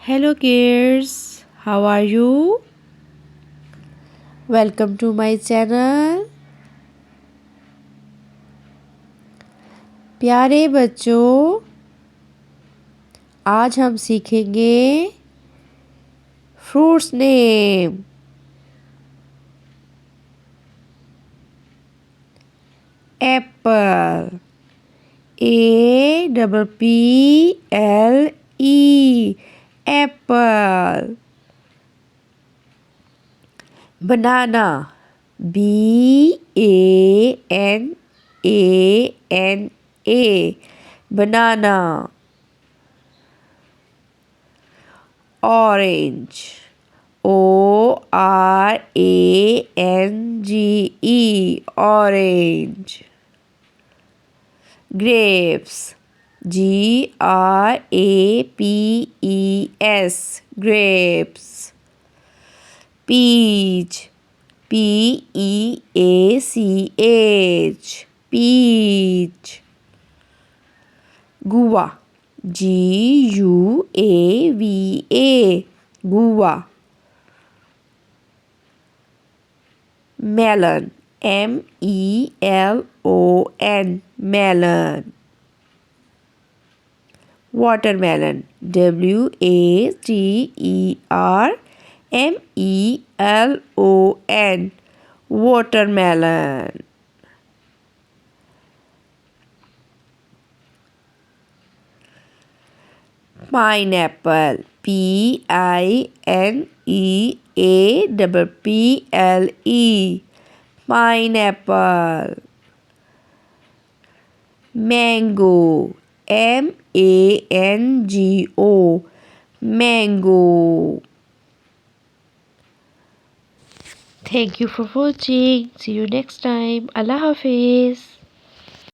Hello kids, how are you? Welcome to my channel. प्यारे बच्चों, आज हम सीखेंगे fruits name. Apple, APPLE, Apple. Banana, BANANA, banana. Orange, ORANGE, orange. Grapes, GRAPES, grapes. Peach, PEACH, peach. Guava, GUAVA, guava. Melon, MELON, melon. Watermelon, WATERMELON, watermelon. Pineapple, PINEAPPLE, pineapple. Mango, MANGO, mango. Thank you for watching. See you next time. Allah Hafiz.